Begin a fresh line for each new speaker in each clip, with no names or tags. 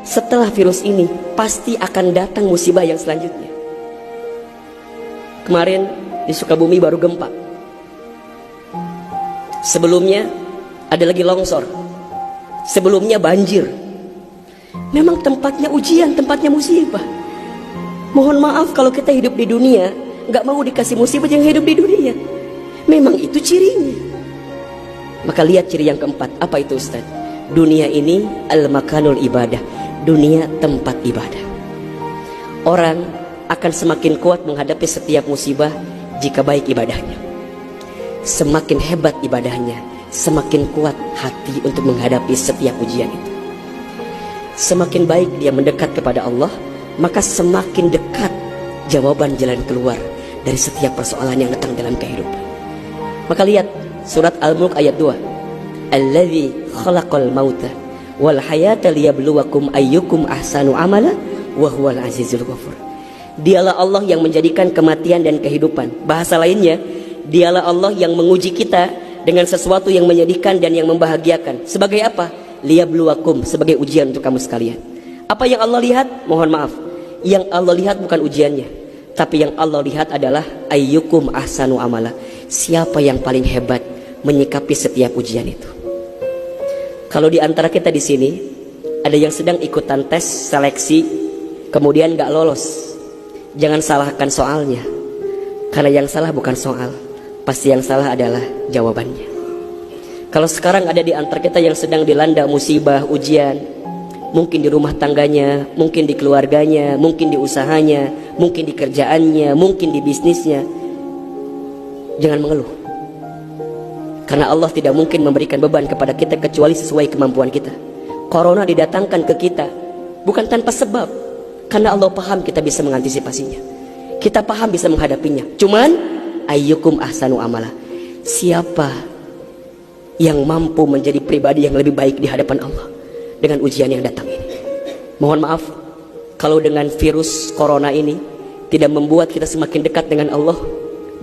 setelah virus ini pasti akan datang musibah yang selanjutnya. Kemarin di Sukabumi baru gempa. Sebelumnya ada lagi longsor. Sebelumnya banjir. Memang tempatnya ujian, tempatnya musibah. Mohon maaf kalau kita hidup di dunia gak mau dikasih musibah yang hidup di dunia. Memang itu cirinya. Maka lihat ciri yang keempat. Apa itu Ustaz? Dunia ini al-makanul ibadah. Dunia tempat ibadah. Orang akan semakin kuat menghadapi setiap musibah jika baik ibadahnya. Semakin hebat ibadahnya, semakin kuat hati untuk menghadapi setiap ujian itu. Semakin baik dia mendekat kepada Allah, maka semakin dekat jawaban jalan keluar dari setiap persoalan yang datang dalam kehidupan. Maka lihat surat Al-Mulk ayat 2. Alladzi khalaqal mauta wal hayata liyabluwakum ayyukum ahsanu amala wa huwal azizul ghafur. Dialah Allah yang menjadikan kematian dan kehidupan. Bahasa lainnya, dialah Allah yang menguji kita dengan sesuatu yang menyedihkan dan yang membahagiakan. Sebagai apa? Liyabluwakum, sebagai ujian untuk kamu sekalian. Apa yang Allah lihat? Mohon maaf, yang Allah lihat bukan ujiannya, tapi yang Allah lihat adalah ayyukum ahsanu amala. Siapa yang paling hebat menyikapi setiap ujian itu. Kalau di antara kita di sini ada yang sedang ikutan tes seleksi kemudian gak lolos, jangan salahkan soalnya, karena yang salah bukan soal, pasti yang salah adalah jawabannya. Kalau sekarang ada di antara kita yang sedang dilanda musibah, ujian, mungkin di rumah tangganya, mungkin di keluarganya, mungkin di usahanya, mungkin di kerjaannya, mungkin di bisnisnya, jangan mengeluh. Karena Allah tidak mungkin memberikan beban kepada kita kecuali sesuai kemampuan kita. Corona didatangkan ke kita bukan tanpa sebab, karena Allah paham kita bisa mengantisipasinya, kita paham bisa menghadapinya. Cuman ayyukum ahsanu amala, siapa yang mampu menjadi pribadi yang lebih baik di hadapan Allah dengan ujian yang datang ini. Mohon maaf kalau dengan virus corona ini tidak membuat kita semakin dekat dengan Allah,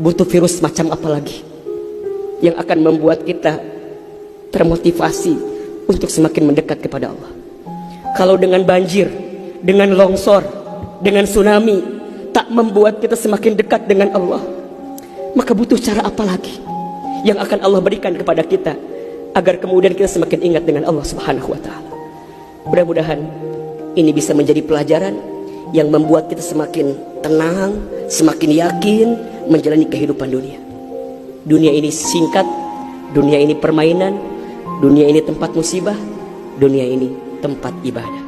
butuh virus macam apa lagi yang akan membuat kita termotivasi untuk semakin mendekat kepada Allah. Kalau dengan banjir, dengan longsor, dengan tsunami tak membuat kita semakin dekat dengan Allah, maka butuh cara apa lagi yang akan Allah berikan kepada kita agar kemudian kita semakin ingat dengan Allah Subhanahu wa ta'ala. Mudah-mudahan ini bisa menjadi pelajaran yang membuat kita semakin tenang, semakin yakin menjalani kehidupan dunia. Dunia ini singkat, dunia ini permainan, dunia ini tempat musibah, dunia ini tempat ibadah.